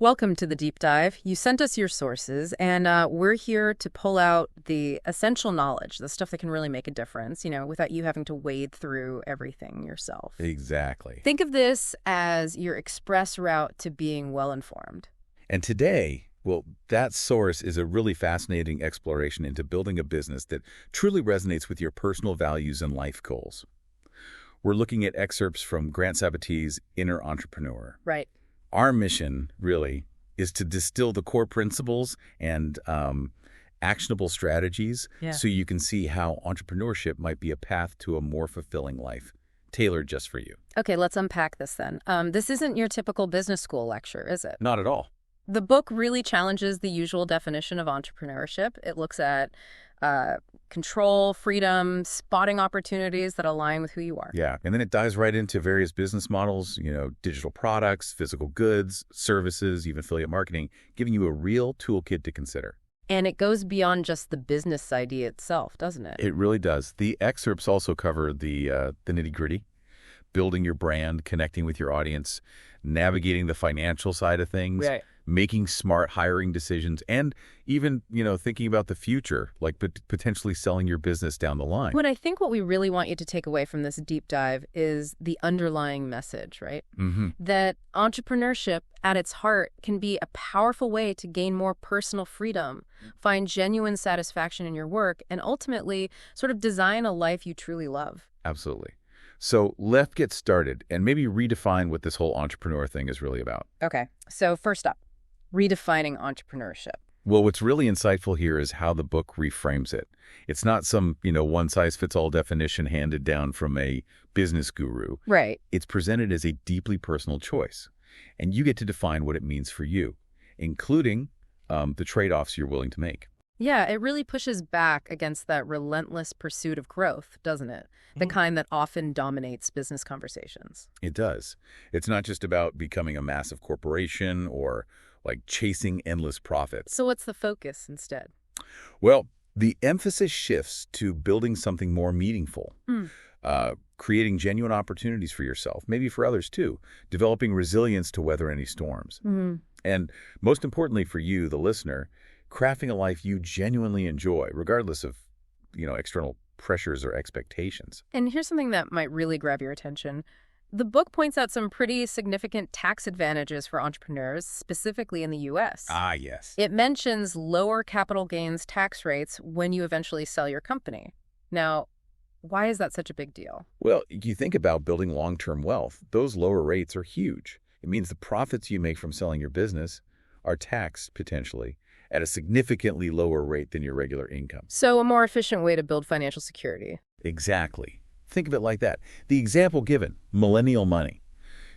Welcome to the deep dive. You sent us your sources, and we're here to pull out the essential knowledge, the stuff that can really make a difference, without you having to wade through everything yourself. Exactly. Think of this as your express route to being well-informed. And today, well, that source is a really fascinating exploration into building a business that truly resonates with your personal values and life goals. We're looking at excerpts from Grant Sabatier's Inner Entrepreneur. Right. Our mission, really, is to distill the core principles and actionable strategies so you can see how entrepreneurship might be a path to a more fulfilling life, tailored just for you. Okay, let's unpack this then. This isn't your typical business school lecture, is it? Not at all. The book really challenges the usual definition of entrepreneurship. It looks at control, freedom, spotting opportunities that align with who you are. Yeah, and then it dives right into various business models, digital products, physical goods, services, even affiliate marketing, giving you a real toolkit to consider. And it goes beyond just the business idea itself, doesn't it? It really does. The excerpts also cover the nitty-gritty, building your brand, connecting with your audience, navigating the financial side of things, making smart hiring decisions, and even, thinking about the future, like potentially selling your business down the line. But I think what we really want you to take away from this deep dive is the underlying message, right? That entrepreneurship at its heart can be a powerful way to gain more personal freedom, find genuine satisfaction in your work, and ultimately sort of design a life you truly love. Absolutely. So let's get started and maybe redefine what this whole entrepreneur thing is really about. Okay. So first up, redefining entrepreneurship. Well, what's really insightful here is how the book reframes it. It's not some, one-size-fits-all definition handed down from a business guru. Right. It's presented as a deeply personal choice, and you get to define what it means for you, including the trade-offs you're willing to make. Yeah, it really pushes back against that relentless pursuit of growth, doesn't it? The kind that often dominates business conversations. It does. It's not just about becoming a massive corporation or chasing endless profits. So what's the focus instead? Well, the emphasis shifts to building something more meaningful, creating genuine opportunities for yourself, maybe for others too, developing resilience to weather any storms. And most importantly for you, the listener, crafting a life you genuinely enjoy, regardless of, external pressures or expectations. And here's something that might really grab your attention. The book points out some pretty significant tax advantages for entrepreneurs, specifically in the U.S. Ah, yes. It mentions lower capital gains tax rates when you eventually sell your company. Now, why is that such a big deal? Well, you think about building long-term wealth. Those lower rates are huge. It means the profits you make from selling your business are taxed, potentially, at a significantly lower rate than your regular income. So a more efficient way to build financial security. Exactly. Think of it like that. The example given, millennial money.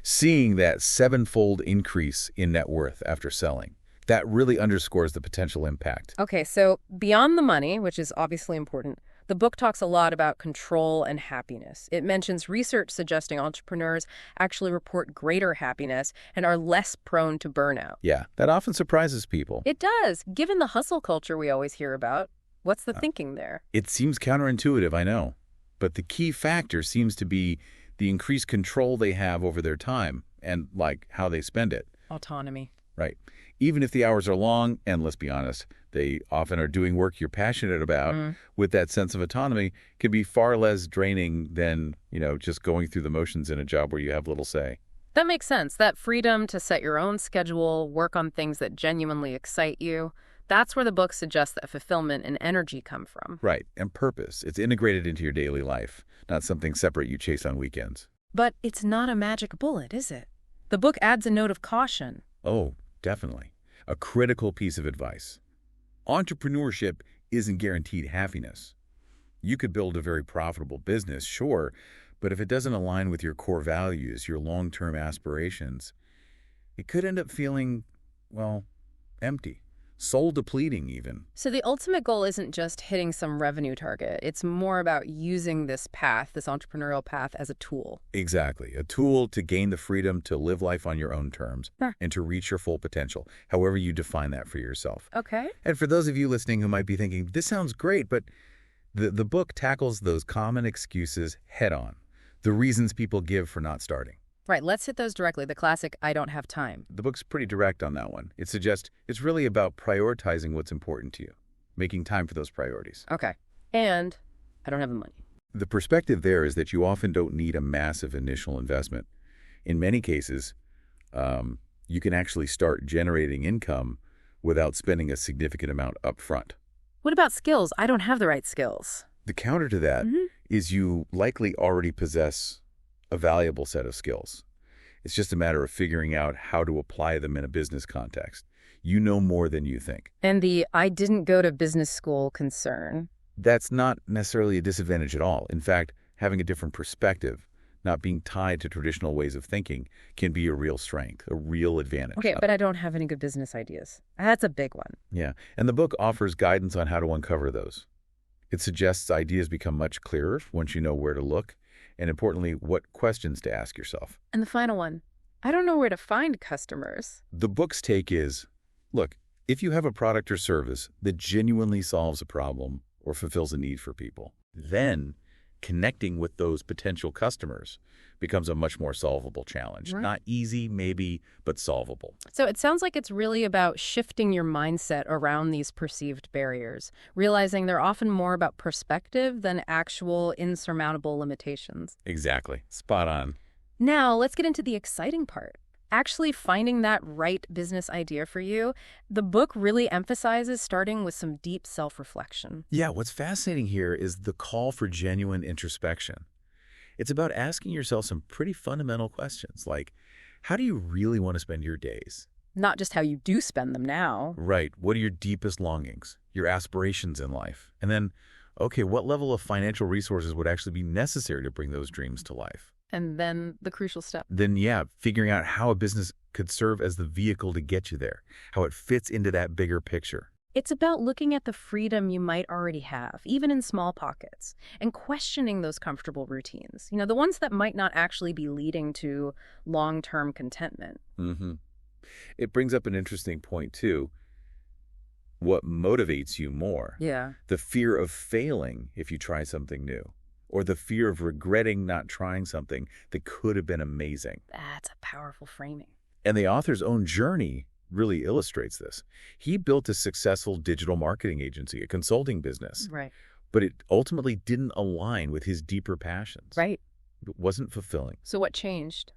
Seeing that sevenfold increase in net worth after selling, that really underscores the potential impact. Okay, so beyond the money, which is obviously important, the book talks a lot about control and happiness. It mentions research suggesting entrepreneurs actually report greater happiness and are less prone to burnout. Yeah, that often surprises people. It does. Given the hustle culture we always hear about, what's the thinking there? It seems counterintuitive, I know. But the key factor seems to be the increased control they have over their time and, how they spend it. Autonomy. Right. Even if the hours are long, and let's be honest, they often are doing work you're passionate about, with that sense of autonomy, can be far less draining than, just going through the motions in a job where you have little say. That makes sense. That freedom to set your own schedule, work on things that genuinely excite you, that's where the book suggests that fulfillment and energy come from. Right. And purpose. It's integrated into your daily life, not something separate you chase on weekends. But it's not a magic bullet, is it? The book adds a note of caution. Oh, definitely. A critical piece of advice. Entrepreneurship isn't guaranteed happiness. You could build a very profitable business, sure, but if it doesn't align with your core values, your long-term aspirations, it could end up feeling, empty. Soul depleting even. So the ultimate goal isn't just hitting some revenue target. It's more about using this path, this entrepreneurial path, as a tool. Exactly. A tool to gain the freedom to live life on your own terms and to reach your full potential, however you define that for yourself. Okay. And for those of you listening who might be thinking, this sounds great, but the book tackles those common excuses head on, the reasons people give for not starting. Right, let's hit those directly. The classic, I don't have time. The book's pretty direct on that one. It suggests it's really about prioritizing what's important to you, making time for those priorities. Okay. And I don't have the money. The perspective there is that you often don't need a massive initial investment. In many cases, you can actually start generating income without spending a significant amount up front. What about skills? I don't have the right skills. The counter to that is you likely already possess a valuable set of skills. It's just a matter of figuring out how to apply them in a business context. You know more than you think. And the I didn't go to business school concern. That's not necessarily a disadvantage at all. In fact, having a different perspective, not being tied to traditional ways of thinking, can be a real strength, a real advantage. Okay, but I don't have any good business ideas. That's a big one. Yeah, and the book offers guidance on how to uncover those. It suggests ideas become much clearer once you know where to look, and importantly, what questions to ask yourself. And the final one, I don't know where to find customers. The book's take is, look, if you have a product or service that genuinely solves a problem or fulfills a need for people, then connecting with those potential customers becomes a much more solvable challenge. Right. Not easy, maybe, but solvable. So it sounds like it's really about shifting your mindset around these perceived barriers, realizing they're often more about perspective than actual insurmountable limitations. Exactly. Spot on. Now, let's get into the exciting part. Actually finding that right business idea for you. The book really emphasizes starting with some deep self-reflection. Yeah, what's fascinating here is the call for genuine introspection. It's about asking yourself some pretty fundamental questions, like, how do you really want to spend your days? Not just how you do spend them now. Right. What are your deepest longings, your aspirations in life? And then, okay, what level of financial resources would actually be necessary to bring those dreams to life? And then the crucial step. Then, yeah, figuring out how a business could serve as the vehicle to get you there, how it fits into that bigger picture. It's about looking at the freedom you might already have, even in small pockets, and questioning those comfortable routines. You know, the ones that might not actually be leading to long-term contentment. It brings up an interesting point, too. What motivates you more? Yeah. The fear of failing if you try something new, or the fear of regretting not trying something that could have been amazing. That's a powerful framing. And the author's own journey really illustrates this. He built a successful digital marketing agency, a consulting business. Right. But it ultimately didn't align with his deeper passions. Right. It wasn't fulfilling. So what changed?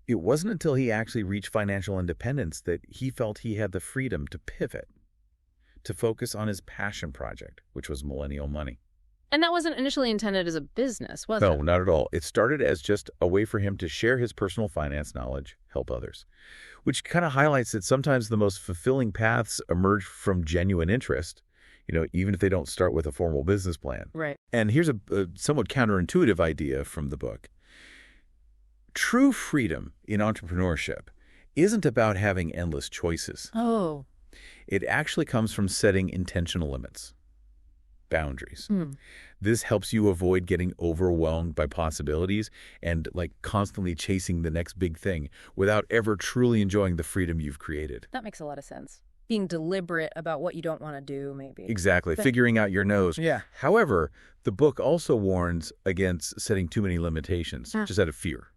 It wasn't until he actually reached financial independence that he felt he had the freedom to pivot, to focus on his passion project, which was millennial money. And that wasn't initially intended as a business, was it? No, not at all. It started as just a way for him to share his personal finance knowledge, help others, which kind of highlights that sometimes the most fulfilling paths emerge from genuine interest, even if they don't start with a formal business plan. Right. And here's a somewhat counterintuitive idea from the book. True freedom in entrepreneurship isn't about having endless choices. Oh. It actually comes from setting intentional limits. Boundaries. This helps you avoid getting overwhelmed by possibilities and constantly chasing the next big thing without ever truly enjoying the freedom you've created. That makes a lot of sense. Being deliberate about what you don't want to do, maybe. Exactly. Figuring out your nose. Yeah. However, the book also warns against setting too many limitations, just out of fear.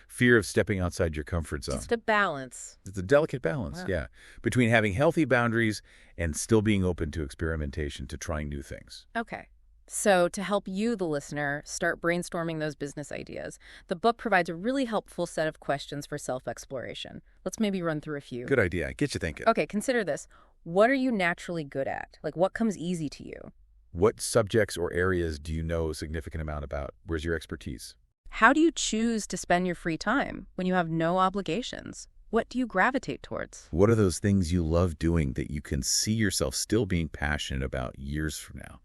Fear of stepping outside your comfort zone. It's a balance. It's a delicate balance, yeah, between having healthy boundaries and still being open to experimentation, to trying new things. Okay. So to help you, the listener, start brainstorming those business ideas, the book provides a really helpful set of questions for self-exploration. Let's maybe run through a few. Good idea. Get you thinking. Okay, consider this. What are you naturally good at? What comes easy to you? What subjects or areas do you know a significant amount about? Where's your expertise? How do you choose to spend your free time when you have no obligations? What do you gravitate towards? What are those things you love doing that you can see yourself still being passionate about years from now?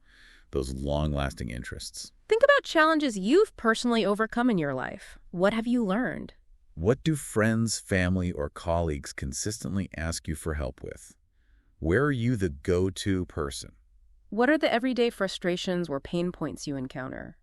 Those long-lasting interests. Think about challenges you've personally overcome in your life. What have you learned? What do friends, family, or colleagues consistently ask you for help with? Where are you the go-to person? What are the everyday frustrations or pain points you encounter?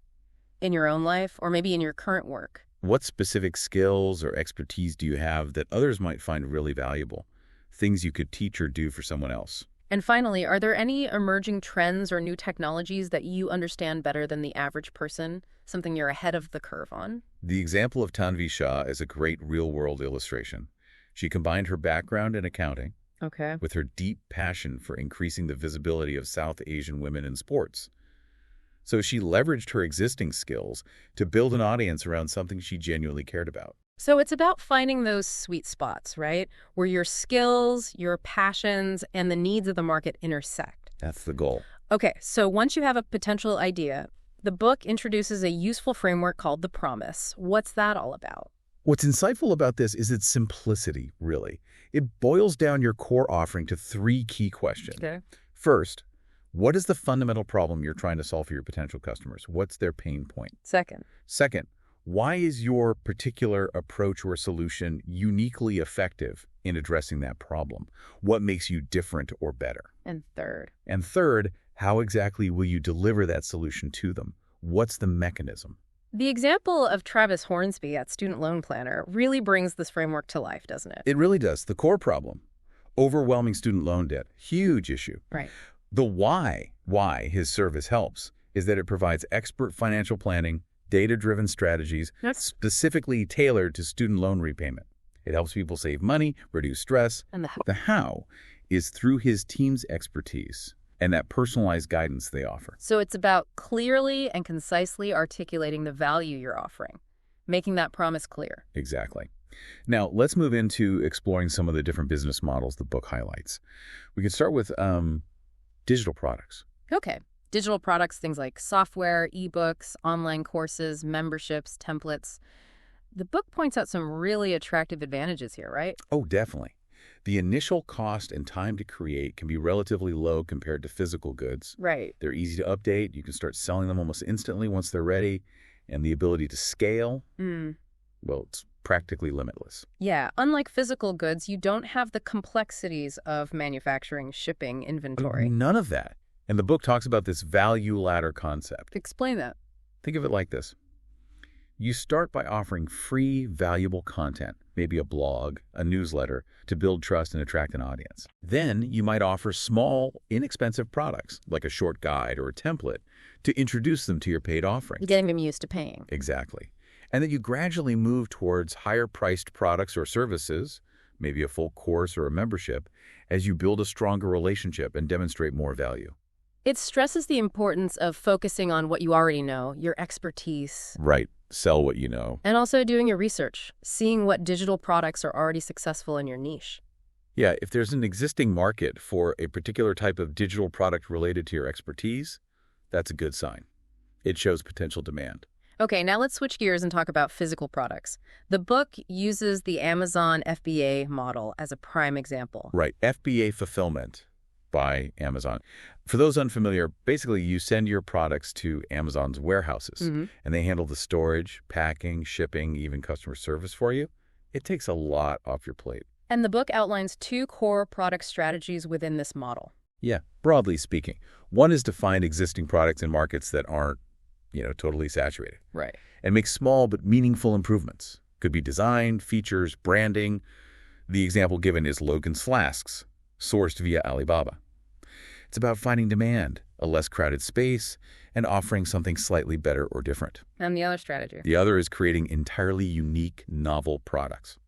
In your own life, or maybe in your current work? What specific skills or expertise do you have that others might find really valuable? Things you could teach or do for someone else? And finally, are there any emerging trends or new technologies that you understand better than the average person? Something you're ahead of the curve on? The example of Tanvi Shah is a great real-world illustration. She combined her background in accounting with her deep passion for increasing the visibility of South Asian women in sports. So she leveraged her existing skills to build an audience around something she genuinely cared about. So it's about finding those sweet spots, right? Where your skills, your passions, and the needs of the market intersect. That's the goal. Okay, so once you have a potential idea, the book introduces a useful framework called The Promise. What's that all about? What's insightful about this is its simplicity, really. It boils down your core offering to 3 key questions. Okay. First, what is the fundamental problem you're trying to solve for your potential customers? What's their pain point? Second, why is your particular approach or solution uniquely effective in addressing that problem? What makes you different or better? And third, how exactly will you deliver that solution to them? What's the mechanism? the example of Travis Hornsby at Student Loan Planner really brings this framework to life, doesn't it? It really does. The core problem, overwhelming student loan debt, huge issue. Right. The why his service helps is that it provides expert financial planning, data-driven strategies specifically tailored to student loan repayment. It helps people save money, reduce stress. And The how is through his team's expertise and that personalized guidance they offer. So it's about clearly and concisely articulating the value you're offering, making that promise clear. Exactly. Now, let's move into exploring some of the different business models the book highlights. We could start with digital products. Okay. Digital products, things like software, ebooks, online courses, memberships, templates. The book points out some really attractive advantages here, right? Oh, definitely. The initial cost and time to create can be relatively low compared to physical goods. Right. They're easy to update. You can start selling them almost instantly once they're ready. And the ability to scale, well, it's practically limitless. Yeah. Unlike physical goods, you don't have the complexities of manufacturing, shipping, inventory. None of that. And the book talks about this value ladder concept. Explain that. Think of it like this. You start by offering free, valuable content, maybe a blog, a newsletter, to build trust and attract an audience. Then you might offer small, inexpensive products, like a short guide or a template, to introduce them to your paid offerings. Getting them used to paying. Exactly. And then you gradually move towards higher-priced products or services, maybe a full course or a membership, as you build a stronger relationship and demonstrate more value. It stresses the importance of focusing on what you already know, your expertise. Right. Sell what you know. And also doing your research, seeing what digital products are already successful in your niche. Yeah, if there's an existing market for a particular type of digital product related to your expertise, that's a good sign. It shows potential demand. Okay, now let's switch gears and talk about physical products. The book uses the Amazon FBA model as a prime example. Right. FBA fulfillment by Amazon. For those unfamiliar, basically you send your products to Amazon's warehouses, and they handle the storage, packing, shipping, even customer service for you. It takes a lot off your plate. And the book outlines 2 core product strategies within this model. Yeah, broadly speaking. One is to find existing products in markets that aren't, totally saturated. Right. And make small but meaningful improvements. Could be design, features, branding. The example given is Logan's Flasks, sourced via Alibaba. It's about finding demand, a less crowded space, and offering something slightly better or different. And the other strategy? The other is creating entirely unique, novel products.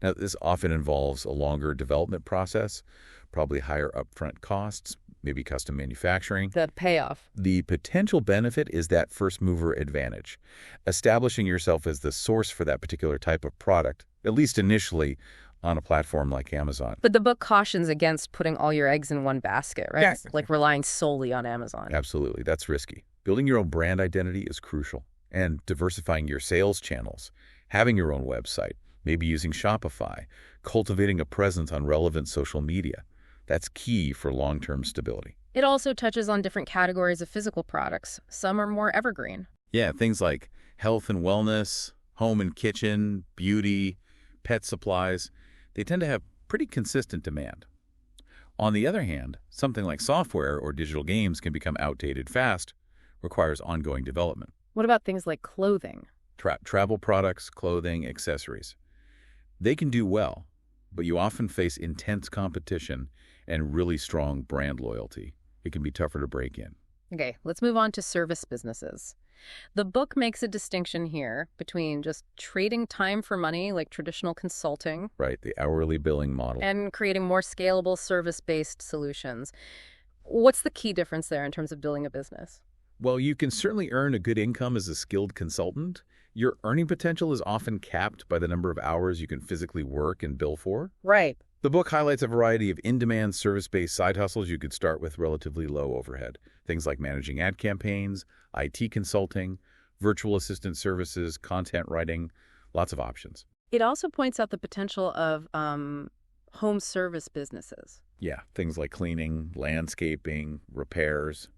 Now, this often involves a longer development process, probably higher upfront costs, maybe custom manufacturing. The payoff. The potential benefit is that first mover advantage, establishing yourself as the source for that particular type of product, at least initially, on a platform like Amazon. But the book cautions against putting all your eggs in one basket, right? Yeah. Like relying solely on Amazon. Absolutely. That's risky. Building your own brand identity is crucial. And diversifying your sales channels, having your own website, maybe using Shopify, cultivating a presence on relevant social media. That's key for long-term stability. It also touches on different categories of physical products. Some are more evergreen. Yeah, things like health and wellness, home and kitchen, beauty, pet supplies. They tend to have pretty consistent demand. On the other hand, something like software or digital games can become outdated fast, requires ongoing development. What about things like clothing? Travel products, clothing, accessories. They can do well, but you often face intense competition and really strong brand loyalty. It can be tougher to break in. Okay, let's move on to service businesses. The book makes a distinction here between just trading time for money, like traditional consulting, Right, the hourly billing model. and creating more scalable service-based solutions. What's the key difference there in terms of building a business? Well, you can certainly earn a good income as a skilled consultant. Your earning potential is often capped by the number of hours you can physically work and bill for. Right. The book highlights a variety of in-demand service-based side hustles you could start with relatively low overhead. Things like managing ad campaigns, IT consulting, virtual assistant services, content writing, lots of options. It also points out the potential of home service businesses. Yeah, things like cleaning, landscaping, repairs.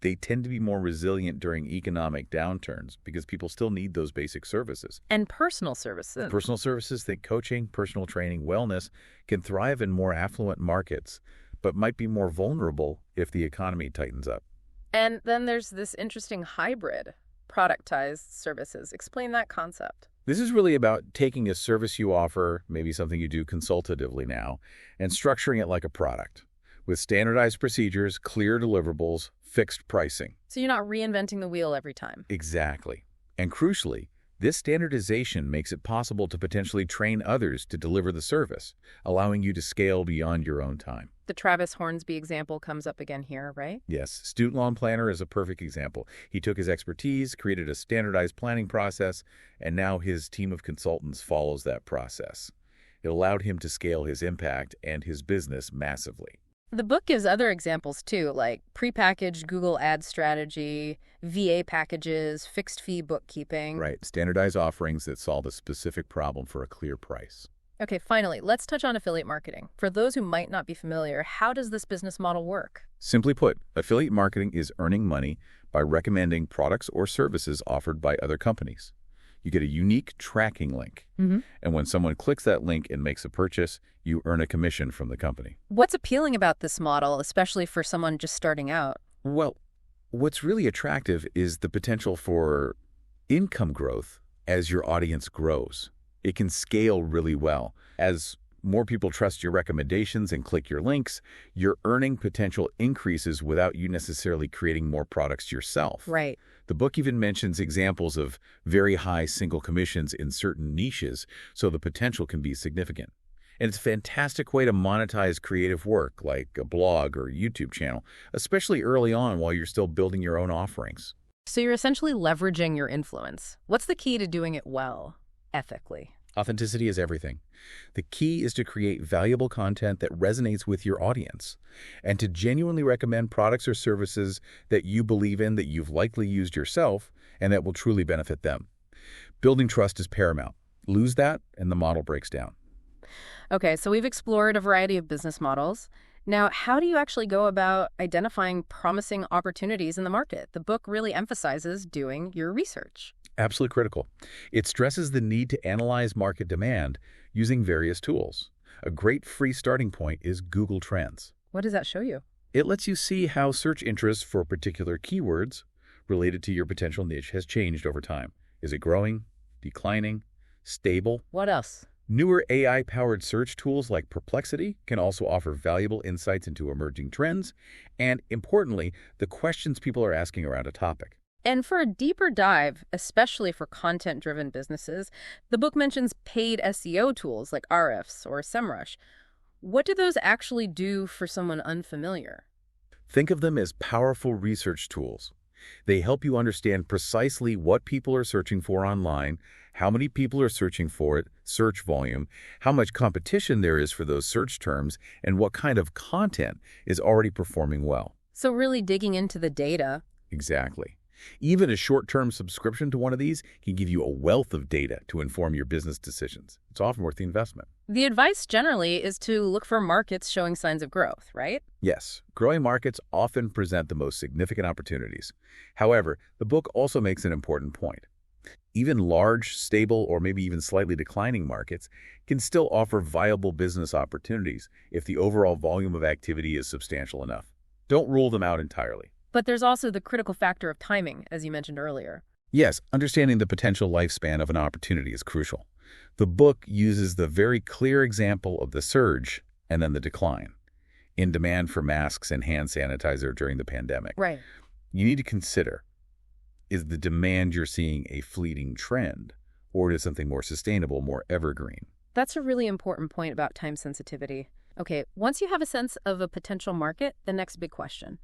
They tend to be more resilient during economic downturns because people still need those basic services. And personal services. Personal services, think coaching, personal training, wellness, can thrive in more affluent markets, but might be more vulnerable if the economy tightens up. And then there's this interesting hybrid, productized services. Explain that concept. This is really about taking a service you offer, maybe something you do consultatively now, and structuring it like a product with standardized procedures, clear deliverables, fixed pricing. So you're not reinventing the wheel every time. Exactly. And crucially, this standardization makes it possible to potentially train others to deliver the service, allowing you to scale beyond your own time. The Travis Hornsby example comes up again here, right? Yes, Student Loan Planner is a perfect example. He took his expertise, created a standardized planning process, and now his team of consultants follows that process. It allowed him to scale his impact and his business massively. The book gives other examples too, like prepackaged Google ad strategy, VA packages, fixed fee bookkeeping. Right, standardized offerings that solve a specific problem for a clear price. Okay, finally, let's touch on affiliate marketing. For those who might not be familiar, how does this business model work? Simply put, affiliate marketing is earning money by recommending products or services offered by other companies. You get a unique tracking link, and when someone clicks that link and makes a purchase, you earn a commission from the company. What's appealing about this model, especially for someone just starting out? Well, what's really attractive is the potential for income growth as your audience grows. It can scale really well. As more people trust your recommendations and click your links, your earning potential increases without you necessarily creating more products yourself. Right. The book even mentions examples of very high single commissions in certain niches, so the potential can be significant. And it's a fantastic way to monetize creative work like a blog or YouTube channel, especially early on while you're still building your own offerings. So you're essentially leveraging your influence. What's the key to doing it well, ethically? Authenticity is everything. The key is to create valuable content that resonates with your audience and to genuinely recommend products or services that you believe in, that you've likely used yourself, and that will truly benefit them. Building trust is paramount. Lose that, and the model breaks down. Okay, so we've explored a variety of business models. Now, how do you actually go about identifying promising opportunities in the market? The book really emphasizes doing your research. Absolutely critical. It stresses the need to analyze market demand using various tools. A great free starting point is Google Trends. What does that show you? It lets you see how search interest for particular keywords related to your potential niche has changed over time. Is it growing, declining, stable? What else? Newer AI-powered search tools like Perplexity can also offer valuable insights into emerging trends and, importantly, the questions people are asking around a topic. And for a deeper dive, especially for content-driven businesses, the book mentions paid SEO tools like Ahrefs or SEMrush. What do those actually do for someone unfamiliar? Think of them as powerful research tools. They help you understand precisely what people are searching for online, how many people are searching for it, search volume, how much competition there is for those search terms, and what kind of content is already performing well. So really digging into the data. Exactly. Even a short-term subscription to one of these can give you a wealth of data to inform your business decisions. It's often worth the investment. The advice generally is to look for markets showing signs of growth, right? Yes, growing markets often present the most significant opportunities. However, the book also makes an important point. Even large, stable, or maybe even slightly declining markets can still offer viable business opportunities if the overall volume of activity is substantial enough. Don't rule them out entirely. But there's also the critical factor of timing, as you mentioned earlier. Yes, understanding the potential lifespan of an opportunity is crucial. The book uses the very clear example of the surge and then the decline in demand for masks and hand sanitizer during the pandemic. Right. You need to consider, is the demand you're seeing a fleeting trend, or is it something more sustainable, more evergreen? That's a really important point about time sensitivity. Okay, once you have a sense of a potential market, the next big question: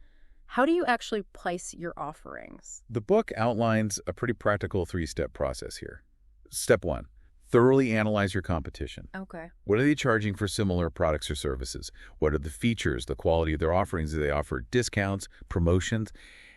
how do you actually price your offerings? The book outlines a pretty practical 3-step process here. Step 1, thoroughly analyze your competition. Okay. What are they charging for similar products or services? What are the features, the quality of their offerings? Do they offer discounts, promotions?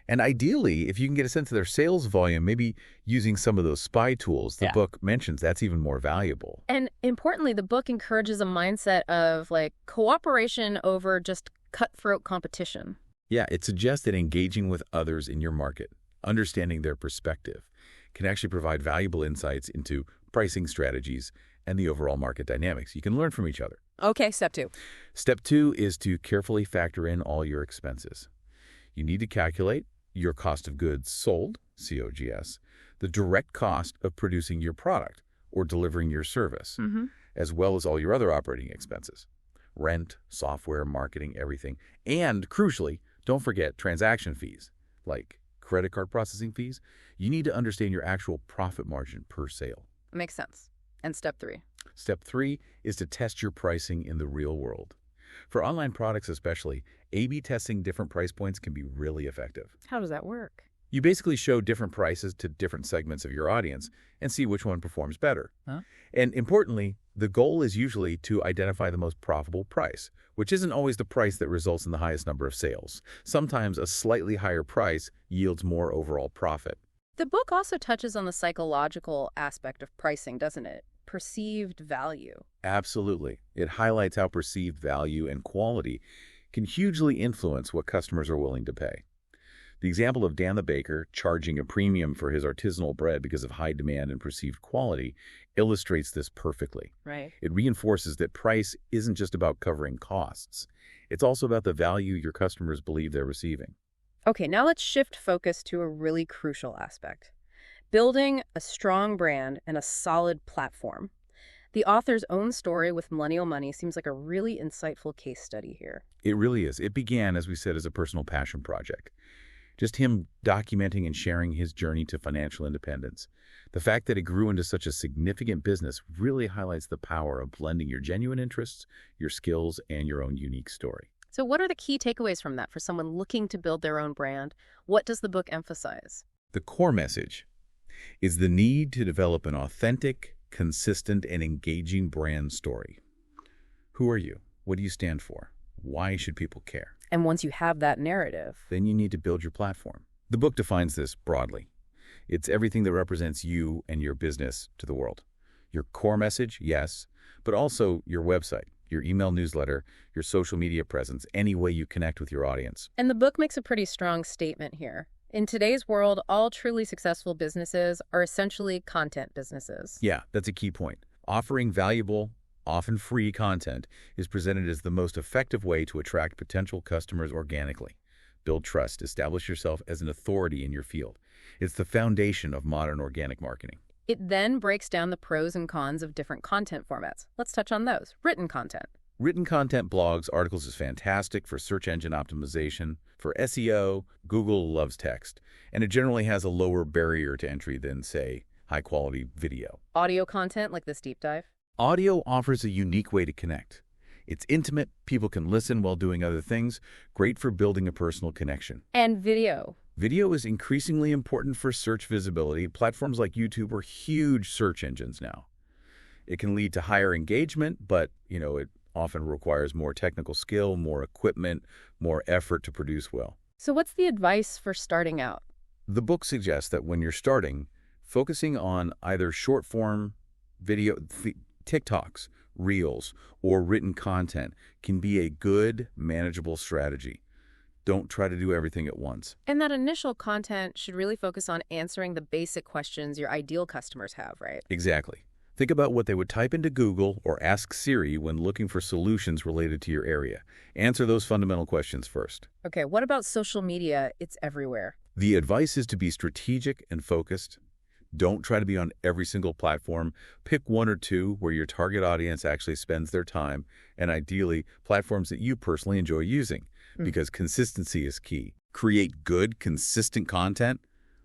And ideally, if you can get a sense of their sales volume, maybe using some of those spy tools the book mentions, that's even more valuable. And importantly, the book encourages a mindset of cooperation over just cutthroat competition. Yeah, it suggests that engaging with others in your market, understanding their perspective, can actually provide valuable insights into pricing strategies and the overall market dynamics. You can learn from each other. Okay, step 2. Step 2 is to carefully factor in all your expenses. You need to calculate your cost of goods sold, COGS, the direct cost of producing your product or delivering your service, as well as all your other operating expenses. Rent, software, marketing, everything. And crucially, don't forget transaction fees, like credit card processing fees. You need to understand your actual profit margin per sale. Makes sense. And step 3? Step 3 is to test your pricing in the real world. For online products especially, A/B testing different price points can be really effective. How does that work? You basically show different prices to different segments of your audience and see which one performs better. Huh? And importantly, the goal is usually to identify the most profitable price, which isn't always the price that results in the highest number of sales. Sometimes a slightly higher price yields more overall profit. The book also touches on the psychological aspect of pricing, doesn't it? Perceived value. Absolutely. It highlights how perceived value and quality can hugely influence what customers are willing to pay. The example of Dan the baker charging a premium for his artisanal bread because of high demand and perceived quality illustrates this perfectly. Right. It reinforces that price isn't just about covering costs. It's also about the value your customers believe they're receiving. Okay, now let's shift focus to a really crucial aspect: building a strong brand and a solid platform. The author's own story with Millennial Money seems like a really insightful case study here. It really is. It began, as we said, as a personal passion project. Just him documenting and sharing his journey to financial independence. The fact that it grew into such a significant business really highlights the power of blending your genuine interests, your skills, and your own unique story. So what are the key takeaways from that for someone looking to build their own brand? What does the book emphasize? The core message is the need to develop an authentic, consistent, and engaging brand story. Who are you? What do you stand for? Why should people care? And once you have that narrative, then you need to build your platform. The book defines this broadly. It's everything that represents you and your business to the world. Your core message, yes, but also your website, your email newsletter, your social media presence, any way you connect with your audience. And the book makes a pretty strong statement here. In today's world, all truly successful businesses are essentially content businesses. Yeah, that's a key point. Offering valuable, often free content is presented as the most effective way to attract potential customers organically. Build trust, establish yourself as an authority in your field. It's the foundation of modern organic marketing. It then breaks down the pros and cons of different content formats. Let's touch on those. Written content. Written content, blogs, articles is fantastic for search engine optimization. For SEO, Google loves text, and it generally has a lower barrier to entry than, say, high-quality video. Audio content like this deep dive. Audio offers a unique way to connect. It's intimate, people can listen while doing other things, great for building a personal connection. And video. Video is increasingly important for search visibility. Platforms like YouTube are huge search engines now. It can lead to higher engagement, but, it often requires more technical skill, more equipment, more effort to produce well. So what's the advice for starting out? The book suggests that when you're starting, focusing on either short-form video, TikToks, Reels, or written content can be a good, manageable strategy. Don't try to do everything at once. And that initial content should really focus on answering the basic questions your ideal customers have, right? Exactly. Think about what they would type into Google or ask Siri when looking for solutions related to your area. Answer those fundamental questions first. Okay, what about social media? It's everywhere. The advice is to be strategic and focused. Don't try to be on every single platform. Pick one or two where your target audience actually spends their time, and ideally, platforms that you personally enjoy using, because consistency is key. Create good, consistent content,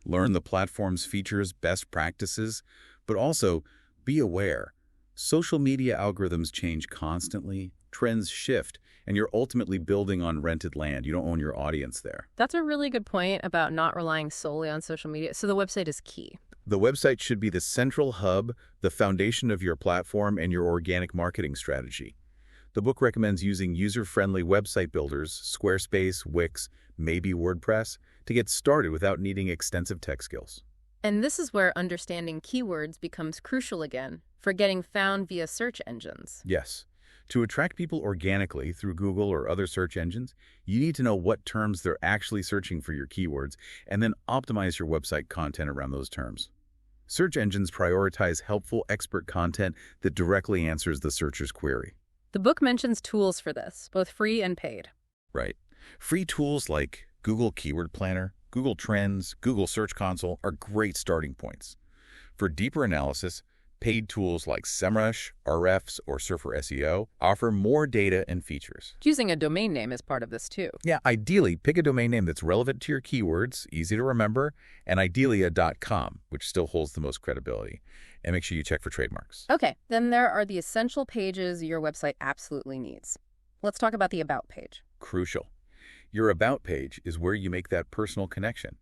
learn the platform's features, best practices, but also be aware. Social media algorithms change constantly, trends shift, and you're ultimately building on rented land. You don't own your audience there. That's a really good point about not relying solely on social media. So the website is key. The website should be the central hub, the foundation of your platform and your organic marketing strategy. The book recommends using user-friendly website builders, Squarespace, Wix, maybe WordPress, to get started without needing extensive tech skills. And this is where understanding keywords becomes crucial again for getting found via search engines. Yes. To attract people organically through Google or other search engines, you need to know what terms they're actually searching for your keywords and then optimize your website content around those terms. Search engines prioritize helpful expert content that directly answers the searcher's query. The book mentions tools for this, both free and paid. Right. Free tools like Google Keyword Planner, Google Trends, Google Search Console are great starting points. For deeper analysis, paid tools like SEMrush, Ahrefs, or Surfer SEO offer more data and features. Using a domain name is part of this too. Yeah, ideally, pick a domain name that's relevant to your keywords, easy to remember, and ideally a .com, which still holds the most credibility. And make sure you check for trademarks. Okay, then there are the essential pages your website absolutely needs. Let's talk about the About page. Crucial. Your About page is where you make that personal connection.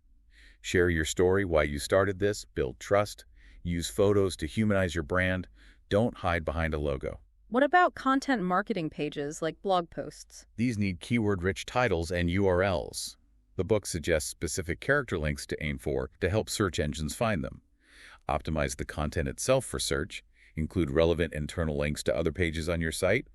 Share your story, why you started this, build trust, use photos to humanize your brand. Don't hide behind a logo. What about content marketing pages like blog posts? These need keyword-rich titles and URLs. The book suggests specific character links to aim for to help search engines find them. Optimize the content itself for search, include relevant internal links to other pages on your site,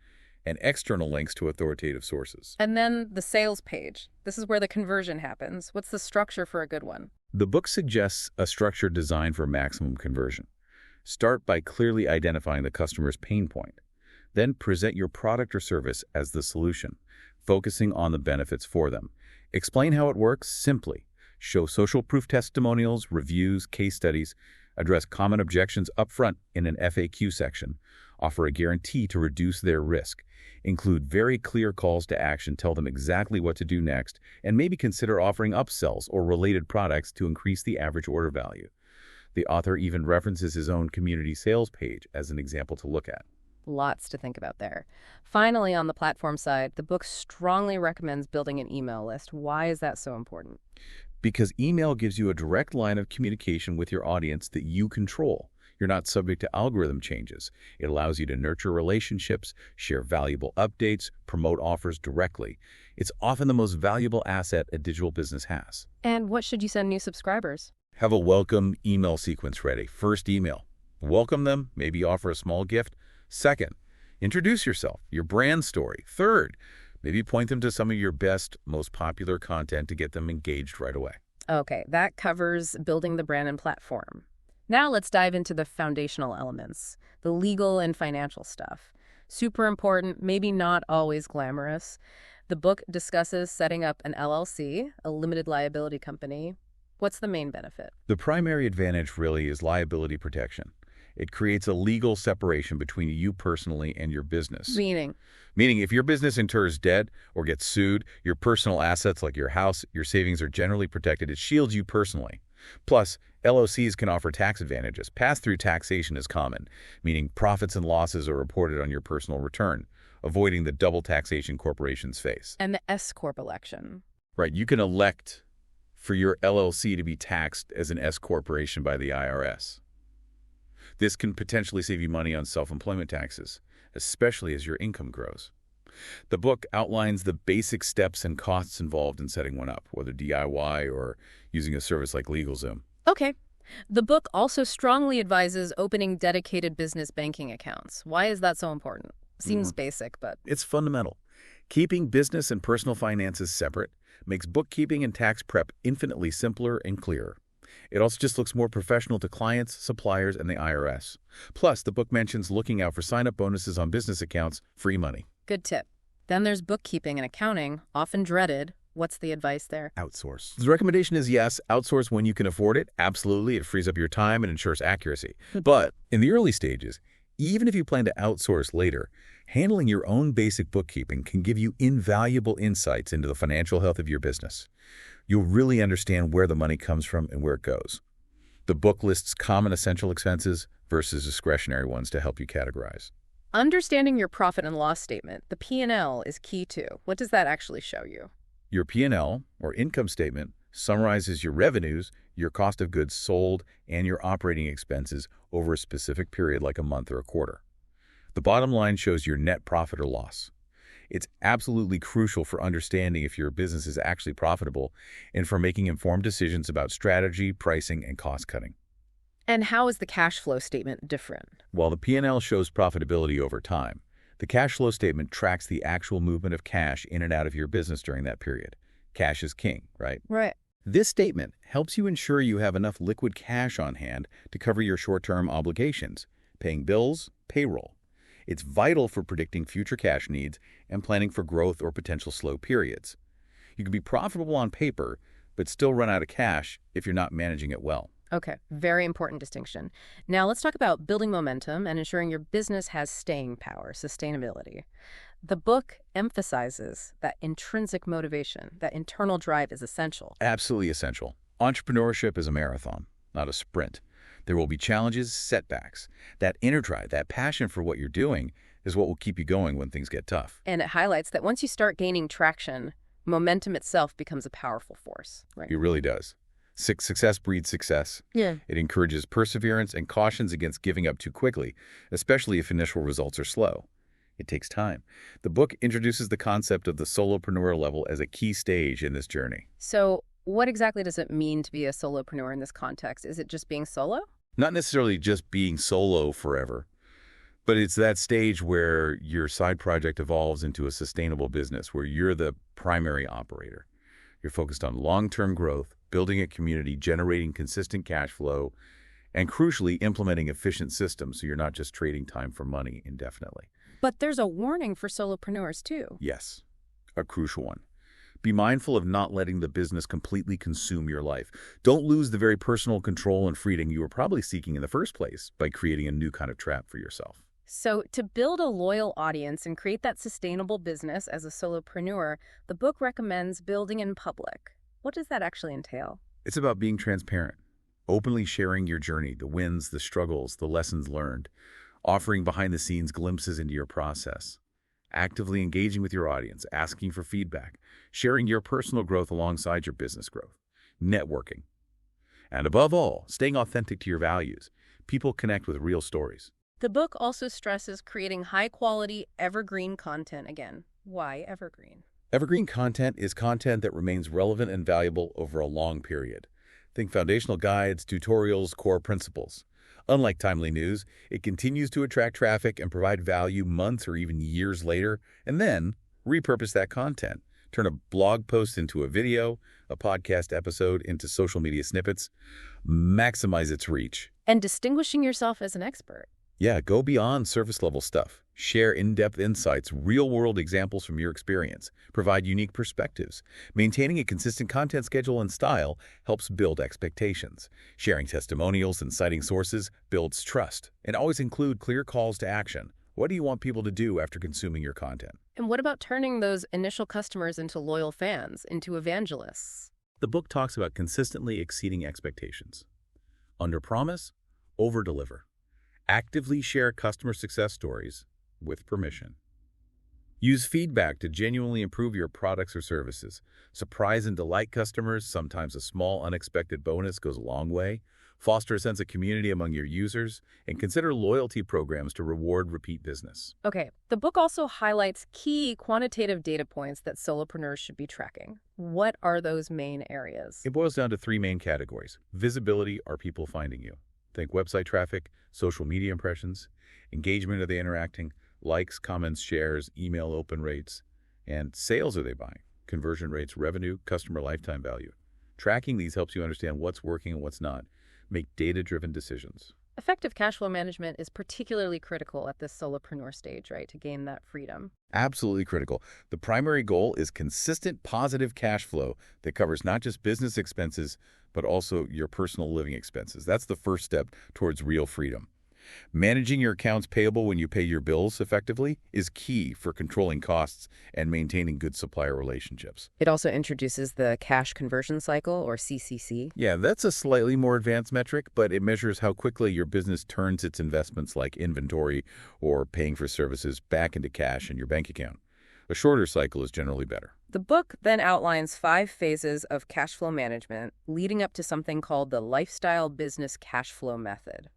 and external links to authoritative sources. And then the sales page. This is where the conversion happens. What's the structure for a good one? The book suggests a structure designed for maximum conversion. Start by clearly identifying the customer's pain point. Then present your product or service as the solution, focusing on the benefits for them. Explain how it works simply. Show social proof testimonials, reviews, case studies. Address common objections upfront in an FAQ section. Offer a guarantee to reduce their risk. Include very clear calls to action, tell them exactly what to do next, and maybe consider offering upsells or related products to increase the average order value. The author even references his own community sales page as an example to look at. Lots to think about there. Finally, on the platform side, the book strongly recommends building an email list. Why is that so important? Because email gives you a direct line of communication with your audience that you control. You're not subject to algorithm changes. It allows you to nurture relationships, share valuable updates, promote offers directly. It's often the most valuable asset a digital business has. And what should you send new subscribers? Have a welcome email sequence ready. First, email. Welcome them, maybe offer a small gift. Second, introduce yourself, your brand story. Third, maybe point them to some of your best, most popular content to get them engaged right away. Okay, that covers building the brand and platform. Now let's dive into the foundational elements, the legal and financial stuff. Super important, maybe not always glamorous. The book discusses setting up an LLC, a limited liability company. What's the main benefit? The primary advantage really is liability protection. It creates a legal separation between you personally and your business. Meaning if your business incurs debt or gets sued, your personal assets like your house, your savings are generally protected. It shields you personally. Plus, LLCs can offer tax advantages. Pass-through taxation is common, meaning profits and losses are reported on your personal return, avoiding the double taxation corporations face. And the S-Corp election. Right, you can elect for your LLC to be taxed as an S-corporation by the IRS. This can potentially save you money on self-employment taxes, especially as your income grows. The book outlines the basic steps and costs involved in setting one up, whether DIY or using a service like LegalZoom. Okay. The book also strongly advises opening dedicated business banking accounts. Why is that so important? Seems basic, but... It's fundamental. Keeping business and personal finances separate makes bookkeeping and tax prep infinitely simpler and clearer. It also just looks more professional to clients, suppliers, and the IRS. Plus, the book mentions looking out for sign-up bonuses on business accounts, free money. Good tip. Then there's bookkeeping and accounting, often dreaded. What's the advice there? Outsource. The recommendation is yes, outsource when you can afford it. Absolutely. It frees up your time and ensures accuracy. But in the early stages, even if you plan to outsource later, handling your own basic bookkeeping can give you invaluable insights into the financial health of your business. You'll really understand where the money comes from and where it goes. The book lists common essential expenses versus discretionary ones to help you categorize. Understanding your profit and loss statement, the P&L, is key too. What does that actually show you? Your P&L, or income statement, summarizes your revenues, your cost of goods sold, and your operating expenses over a specific period like a month or a quarter. The bottom line shows your net profit or loss. It's absolutely crucial for understanding if your business is actually profitable and for making informed decisions about strategy, pricing, and cost cutting. And how is the cash flow statement different? While the P&L shows profitability over time, the cash flow statement tracks the actual movement of cash in and out of your business during that period. Cash is king, right? Right. This statement helps you ensure you have enough liquid cash on hand to cover your short-term obligations, paying bills, payroll. It's vital for predicting future cash needs and planning for growth or potential slow periods. You can be profitable on paper, but still run out of cash if you're not managing it well. Okay, very important distinction. Now let's talk about building momentum and ensuring your business has staying power, sustainability. The book emphasizes that intrinsic motivation, that internal drive is essential. Absolutely essential. Entrepreneurship is a marathon, not a sprint. There will be challenges, setbacks. That inner drive, that passion for what you're doing is what will keep you going when things get tough. And it highlights that once you start gaining traction, momentum itself becomes a powerful force. Right? It really does. Success breeds success. Yeah. It encourages perseverance and cautions against giving up too quickly, especially if initial results are slow. It takes time. The book introduces the concept of the solopreneur level as a key stage in this journey. So what exactly does it mean to be a solopreneur in this context? Is it just being solo? Not necessarily just being solo forever, but it's that stage where your side project evolves into a sustainable business where you're the primary operator. You're focused on long-term growth, building a community, generating consistent cash flow, and crucially, implementing efficient systems so you're not just trading time for money indefinitely. But there's a warning for solopreneurs too. Yes, a crucial one. Be mindful of not letting the business completely consume your life. Don't lose the very personal control and freedom you were probably seeking in the first place by creating a new kind of trap for yourself. So to build a loyal audience and create that sustainable business as a solopreneur, the book recommends building in public. What does that actually entail? It's about being transparent, openly sharing your journey, the wins, the struggles, the lessons learned, offering behind-the-scenes glimpses into your process, actively engaging with your audience, asking for feedback, sharing your personal growth alongside your business growth, networking. And above all, staying authentic to your values. People connect with real stories. The book also stresses creating high-quality, evergreen content. Again, why evergreen? Evergreen content is content that remains relevant and valuable over a long period. Think foundational guides, tutorials, core principles. Unlike timely news, it continues to attract traffic and provide value months or even years later, and then repurpose that content. Turn a blog post into a video, a podcast episode into social media snippets. Maximize its reach. And distinguishing yourself as an expert. Yeah, go beyond surface-level stuff. Share in-depth insights, real-world examples from your experience. Provide unique perspectives. Maintaining a consistent content schedule and style helps build expectations. Sharing testimonials and citing sources builds trust. And always include clear calls to action. What do you want people to do after consuming your content? And what about turning those initial customers into loyal fans, into evangelists? The book talks about consistently exceeding expectations. Under-promise, over-deliver. Actively share customer success stories with permission. Use feedback to genuinely improve your products or services. Surprise and delight customers. Sometimes a small, unexpected bonus goes a long way. Foster a sense of community among your users, and consider loyalty programs to reward repeat business. Okay, the book also highlights key quantitative data points that solopreneurs should be tracking. What are those main areas? It boils down to three main categories. Visibility, are people finding you? Think website traffic, social media impressions, engagement, are they interacting, likes, comments, shares, email open rates, and sales, are they buying, conversion rates, revenue, customer lifetime value. Tracking these helps you understand what's working and what's not. Make data-driven decisions. Effective cash flow management is particularly critical at this solopreneur stage, right, to gain that freedom. Absolutely critical. The primary goal is consistent positive cash flow that covers not just business expenses, but also your personal living expenses. That's the first step towards real freedom. Managing your accounts payable when you pay your bills effectively is key for controlling costs and maintaining good supplier relationships. It also introduces the cash conversion cycle, or CCC. Yeah, that's a slightly more advanced metric, but it measures how quickly your business turns its investments like inventory or paying for services back into cash in your bank account. A shorter cycle is generally better. The book then outlines 5 phases of cash flow management, leading up to something called the lifestyle business cash flow method.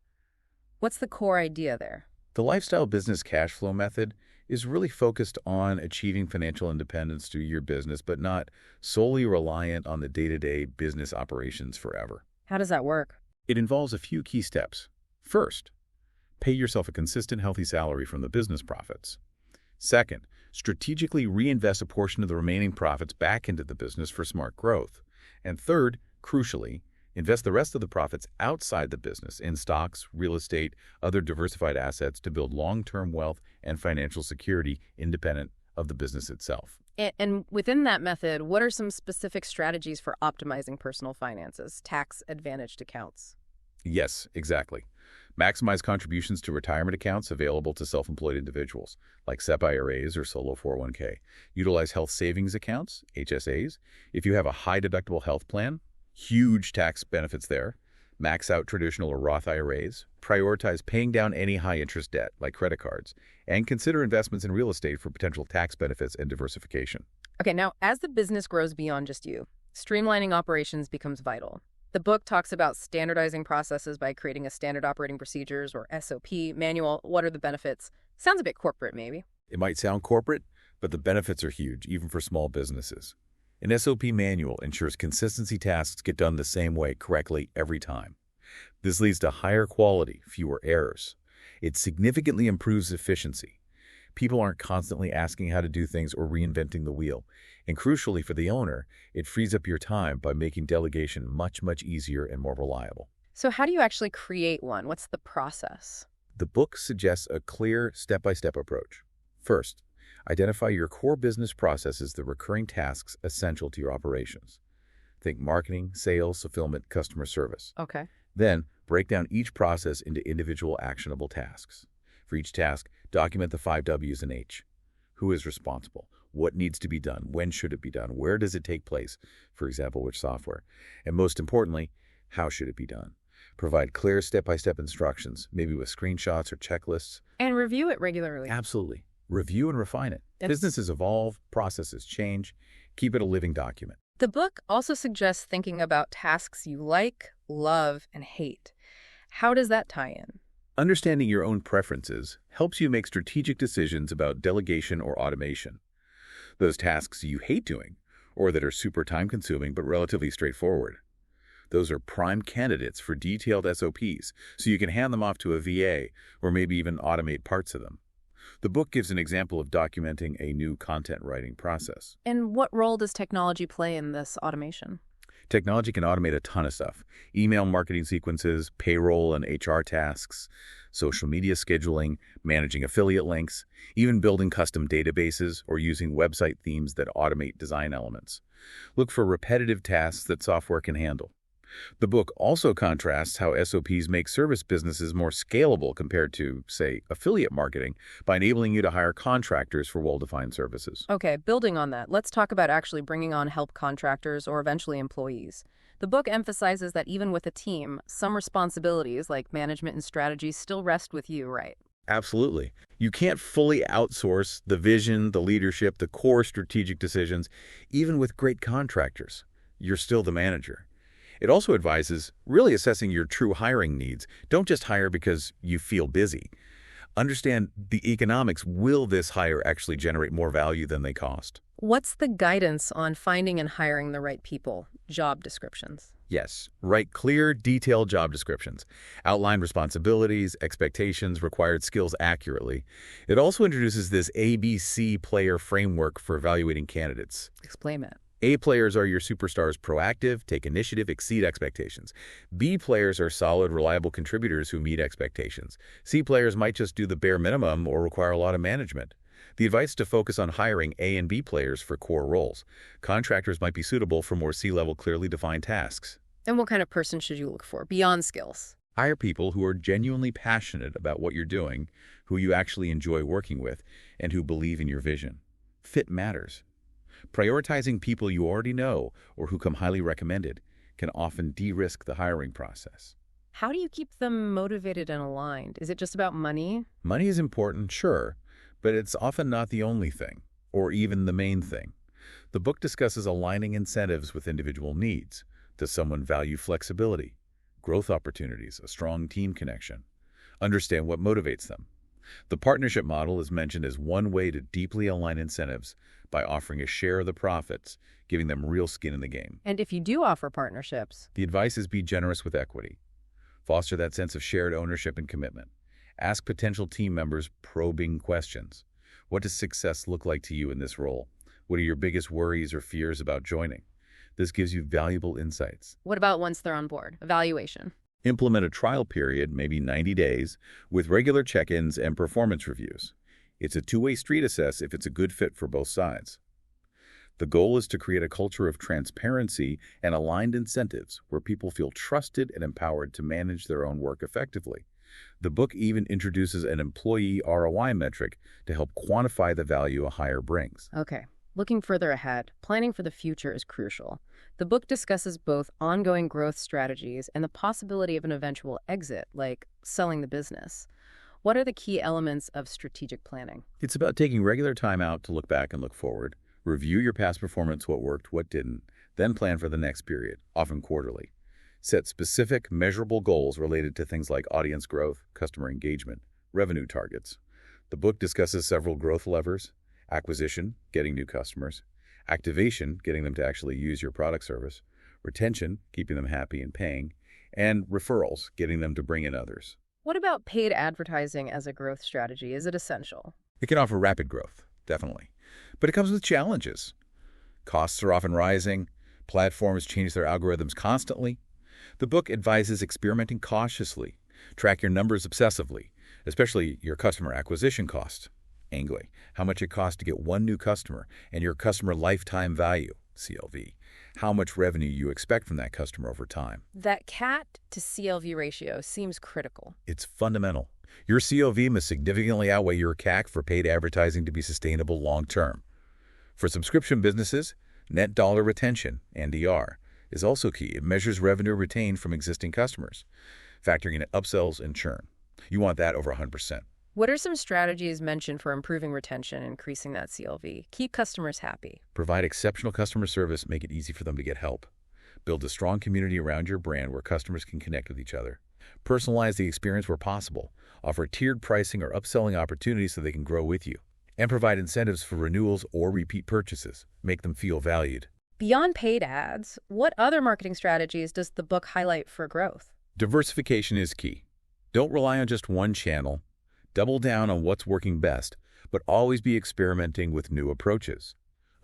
What's the core idea there? The lifestyle business cash flow method is really focused on achieving financial independence through your business, but not solely reliant on the day-to-day business operations forever. How does that work? It involves a few key steps. First, pay yourself a consistent, healthy salary from the business profits. Second, strategically reinvest a portion of the remaining profits back into the business for smart growth. And third, crucially, invest the rest of the profits outside the business in stocks, real estate, other diversified assets to build long-term wealth and financial security independent of the business itself. And within that method, what are some specific strategies for optimizing personal finances, tax-advantaged accounts? Yes, exactly. Maximize contributions to retirement accounts available to self-employed individuals, like SEP IRAs or solo 401k. Utilize health savings accounts, HSAs. If you have a high-deductible health plan, huge tax benefits there. Max out traditional or Roth IRAs. Prioritize paying down any high-interest debt, like credit cards. And consider investments in real estate for potential tax benefits and diversification. Okay, now, as the business grows beyond just you, streamlining operations becomes vital. The book talks about standardizing processes by creating a standard operating procedures, or SOP, manual. What are the benefits? Sounds a bit corporate, maybe. It might sound corporate, but the benefits are huge, even for small businesses. An SOP manual ensures consistency tasks get done the same way correctly every time. This leads to higher quality, fewer errors. It significantly improves efficiency. People aren't constantly asking how to do things or reinventing the wheel. And crucially for the owner, it frees up your time by making delegation much, much easier and more reliable. So how do you actually create one? What's the process? The book suggests a clear step-by-step approach. First, identify your core business processes, the recurring tasks essential to your operations. Think marketing, sales, fulfillment, customer service. Okay. Then, break down each process into individual actionable tasks. For each task, document the 5 W's and H. Who is responsible? What needs to be done? When should it be done? Where does it take place? For example, which software? And most importantly, how should it be done? Provide clear step-by-step instructions, maybe with screenshots or checklists. And review it regularly. Absolutely. Review and refine it. Businesses evolve, processes change. Keep it a living document. The book also suggests thinking about tasks you like, love, and hate. How does that tie in? Understanding your own preferences helps you make strategic decisions about delegation or automation. Those tasks you hate doing, or that are super time-consuming but relatively straightforward, those are prime candidates for detailed SOPs, so you can hand them off to a VA or maybe even automate parts of them. The book gives an example of documenting a new content writing process. And what role does technology play in this automation? Technology can automate a ton of stuff. Email marketing sequences, payroll and HR tasks, social media scheduling, managing affiliate links, even building custom databases or using website themes that automate design elements. Look for repetitive tasks that software can handle. The book also contrasts how SOPs make service businesses more scalable compared to, say, affiliate marketing by enabling you to hire contractors for well-defined services. Okay, building on that, let's talk about actually bringing on help contractors or eventually employees. The book emphasizes that even with a team, some responsibilities like management and strategy still rest with you, right? Absolutely. You can't fully outsource the vision, the leadership, the core strategic decisions. Even with great contractors, you're still the manager. It also advises really assessing your true hiring needs. Don't just hire because you feel busy. Understand the economics. Will this hire actually generate more value than they cost? What's the guidance on finding and hiring the right people? Job descriptions. Yes. Write clear, detailed job descriptions. Outline responsibilities, expectations, required skills accurately. It also introduces this ABC player framework for evaluating candidates. Explain it. A players are your superstars, proactive, take initiative, exceed expectations. B players are solid, reliable contributors who meet expectations. C players might just do the bare minimum or require a lot of management. The advice is to focus on hiring A and B players for core roles. Contractors might be suitable for more C-level, clearly defined tasks. And what kind of person should you look for beyond skills? Hire people who are genuinely passionate about what you're doing, who you actually enjoy working with, and who believe in your vision. Fit matters. Prioritizing people you already know or who come highly recommended can often de-risk the hiring process. How do you keep them motivated and aligned? Is it just about money? Money is important, sure, but it's often not the only thing, or even the main thing. The book discusses aligning incentives with individual needs. Does someone value flexibility, growth opportunities, a strong team connection? Understand what motivates them. The partnership model is mentioned as one way to deeply align incentives by offering a share of the profits, giving them real skin in the game. And if you do offer partnerships? The advice is be generous with equity. Foster that sense of shared ownership and commitment. Ask potential team members probing questions. What does success look like to you in this role? What are your biggest worries or fears about joining? This gives you valuable insights. What about once they're on board? Evaluation. Implement a trial period, maybe 90 days, with regular check-ins and performance reviews. It's a two-way street assess if it's a good fit for both sides. The goal is to create a culture of transparency and aligned incentives where people feel trusted and empowered to manage their own work effectively. The book even introduces an employee ROI metric to help quantify the value a hire brings. Okay. Looking further ahead, planning for the future is crucial. The book discusses both ongoing growth strategies and the possibility of an eventual exit, like selling the business. What are the key elements of strategic planning? It's about taking regular time out to look back and look forward, review your past performance, what worked, what didn't, then plan for the next period, often quarterly. Set specific, measurable goals related to things like audience growth, customer engagement, revenue targets. The book discusses several growth levers: acquisition, getting new customers; activation, getting them to actually use your product service; retention, keeping them happy and paying; and referrals, getting them to bring in others. What about paid advertising as a growth strategy? Is it essential? It can offer rapid growth, definitely. But it comes with challenges. Costs are often rising. Platforms change their algorithms constantly. The book advises experimenting cautiously. Track your numbers obsessively, especially your customer acquisition cost, ANGLE, how much it costs to get one new customer, and your customer lifetime value, CLV, how much revenue you expect from that customer over time. That CAC to CLV ratio seems critical. It's fundamental. Your CLV must significantly outweigh your CAC for paid advertising to be sustainable long-term. For subscription businesses, net dollar retention, NDR, is also key. It measures revenue retained from existing customers, factoring in upsells and churn. You want that over 100%. What are some strategies mentioned for improving retention and increasing that CLV? Keep customers happy. Provide exceptional customer service, make it easy for them to get help. Build a strong community around your brand where customers can connect with each other. Personalize the experience where possible. Offer tiered pricing or upselling opportunities so they can grow with you. And provide incentives for renewals or repeat purchases. Make them feel valued. Beyond paid ads, what other marketing strategies does the book highlight for growth? Diversification is key. Don't rely on just one channel. Double down on what's working best, but always be experimenting with new approaches.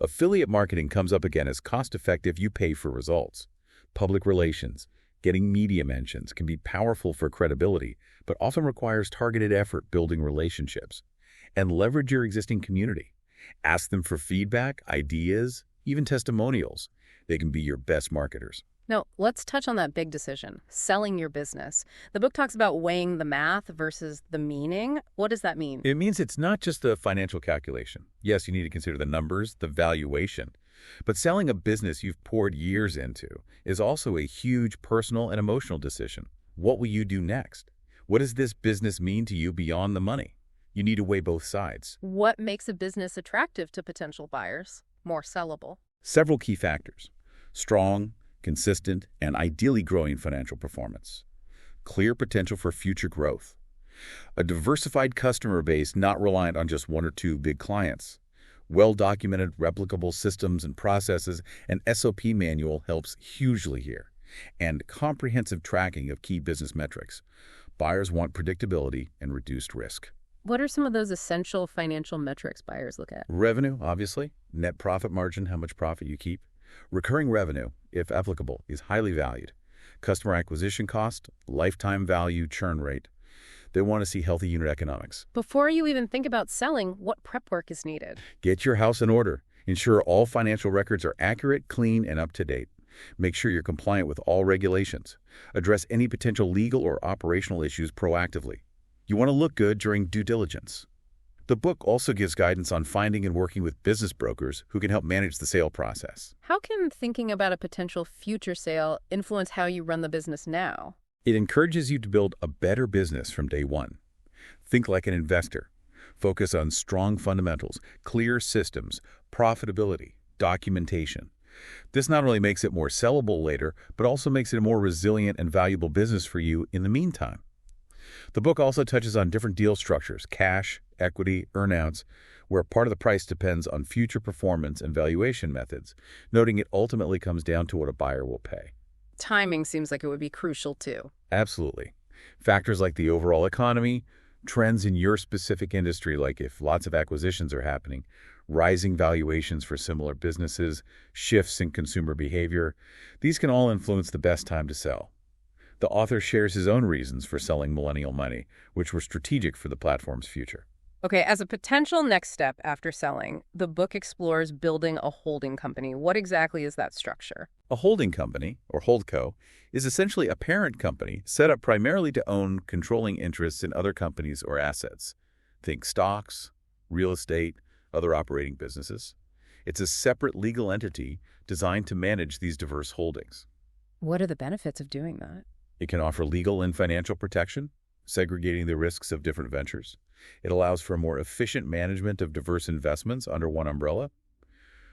Affiliate marketing comes up again as cost-effective. You pay for results. Public relations, getting media mentions can be powerful for credibility, but often requires targeted effort building relationships. And leverage your existing community. Ask them for feedback, ideas, even testimonials. They can be your best marketers. Now, let's touch on that big decision, selling your business. The book talks about weighing the math versus the meaning. What does that mean? It means it's not just a financial calculation. Yes, you need to consider the numbers, the valuation. But selling a business you've poured years into is also a huge personal and emotional decision. What will you do next? What does this business mean to you beyond the money? You need to weigh both sides. What makes a business attractive to potential buyers? More sellable? Several key factors: strong, consistent, and ideally growing financial performance. Clear potential for future growth. A diversified customer base not reliant on just one or two big clients. Well-documented, replicable systems and processes, an SOP manual helps hugely here. And comprehensive tracking of key business metrics. Buyers want predictability and reduced risk. What are some of those essential financial metrics buyers look at? Revenue, obviously. Net profit margin, how much profit you keep. Recurring revenue, if applicable, is highly valued. Customer acquisition cost, lifetime value, churn rate. They want to see healthy unit economics. Before you even think about selling, what prep work is needed? Get your house in order. Ensure all financial records are accurate, clean, and up to date. Make sure you're compliant with all regulations. Address any potential legal or operational issues proactively. You want to look good during due diligence. The book also gives guidance on finding and working with business brokers who can help manage the sale process. How can thinking about a potential future sale influence how you run the business now? It encourages you to build a better business from day one. Think like an investor. Focus on strong fundamentals, clear systems, profitability, documentation. This not only makes it more sellable later, but also makes it a more resilient and valuable business for you in the meantime. The book also touches on different deal structures, cash, equity, earnouts, where part of the price depends on future performance and valuation methods, noting it ultimately comes down to what a buyer will pay. Timing seems like it would be crucial too. Absolutely. Factors like the overall economy, trends in your specific industry, like if lots of acquisitions are happening, rising valuations for similar businesses, shifts in consumer behavior, these can all influence the best time to sell. The author shares his own reasons for selling Millennial Money, which were strategic for the platform's future. Okay, as a potential next step after selling, the book explores building a holding company. What exactly is that structure? A holding company, or holdco, is essentially a parent company set up primarily to own controlling interests in other companies or assets. Think stocks, real estate, other operating businesses. It's a separate legal entity designed to manage these diverse holdings. What are the benefits of doing that? It can offer legal and financial protection, segregating the risks of different ventures. It allows for a more efficient management of diverse investments under one umbrella.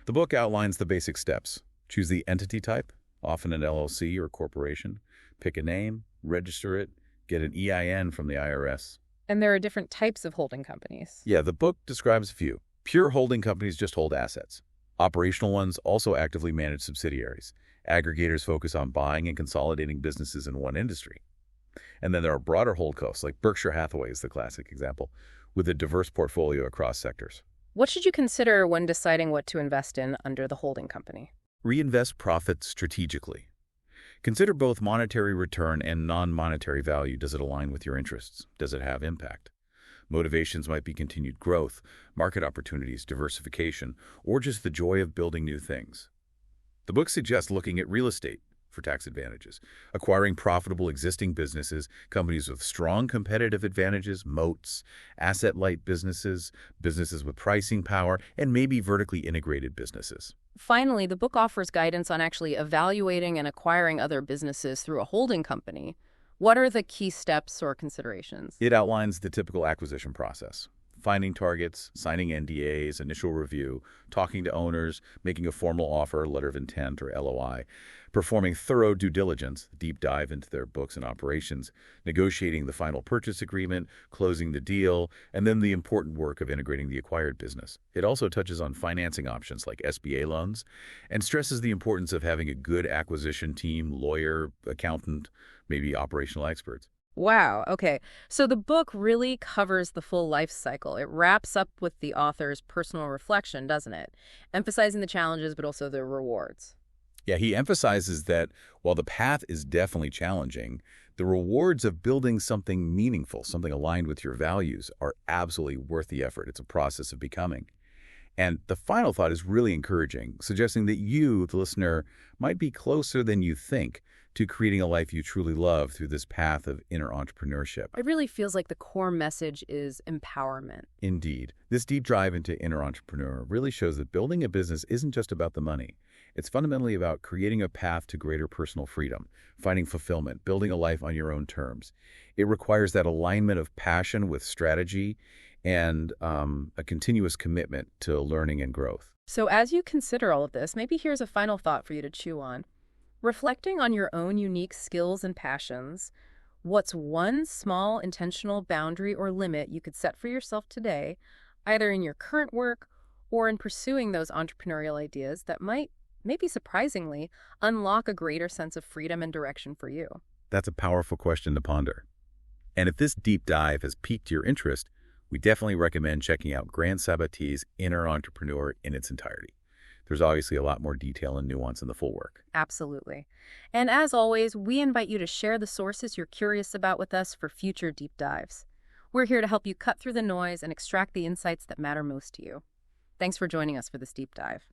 The book outlines the basic steps. Choose the entity type, often an LLC or corporation. Pick a name, register it, get an EIN from the IRS. And there are different types of holding companies. Yeah, the book describes a few. Pure holding companies just hold assets. Operational ones also actively manage subsidiaries. Aggregators focus on buying and consolidating businesses in one industry. And then there are broader holdcos, like Berkshire Hathaway is the classic example, with a diverse portfolio across sectors. What should you consider when deciding what to invest in under the holding company? Reinvest profits strategically. Consider both monetary return and non-monetary value. Does it align with your interests? Does it have impact? Motivations might be continued growth, market opportunities, diversification, or just the joy of building new things. The book suggests looking at real estate for tax advantages, acquiring profitable existing businesses, companies with strong competitive advantages, moats, asset-light businesses, businesses with pricing power, and maybe vertically integrated businesses. Finally, the book offers guidance on actually evaluating and acquiring other businesses through a holding company. What are the key steps or considerations? It outlines the typical acquisition process. Finding targets, signing NDAs, initial review, talking to owners, making a formal offer, letter of intent, or LOI, performing thorough due diligence, deep dive into their books and operations, negotiating the final purchase agreement, closing the deal, and then the important work of integrating the acquired business. It also touches on financing options like SBA loans and stresses the importance of having a good acquisition team, lawyer, accountant, maybe operational experts. Wow, okay. So the book really covers the full life cycle. It wraps up with the author's personal reflection, doesn't it? Emphasizing the challenges, but also the rewards. Yeah, he emphasizes that while the path is definitely challenging, the rewards of building something meaningful, something aligned with your values, are absolutely worth the effort. It's a process of becoming. And the final thought is really encouraging, suggesting that you, the listener, might be closer than you think to creating a life you truly love through this path of inner entrepreneurship. It really feels like the core message is empowerment. Indeed. This deep dive into inner entrepreneur really shows that building a business isn't just about the money. It's fundamentally about creating a path to greater personal freedom, finding fulfillment, building a life on your own terms. It requires that alignment of passion with strategy and a continuous commitment to learning and growth. So as you consider all of this, maybe here's a final thought for you to chew on. Reflecting on your own unique skills and passions, what's one small intentional boundary or limit you could set for yourself today, either in your current work or in pursuing those entrepreneurial ideas that might, maybe surprisingly, unlock a greater sense of freedom and direction for you? That's a powerful question to ponder. And if this deep dive has piqued your interest, we definitely recommend checking out Grant Sabatier's Inner Entrepreneur in its entirety. there's obviously a lot more detail and nuance in the full work. Absolutely. And as always, we invite you to share the sources you're curious about with us for future deep dives. We're here to help you cut through the noise and extract the insights that matter most to you. Thanks for joining us for this deep dive.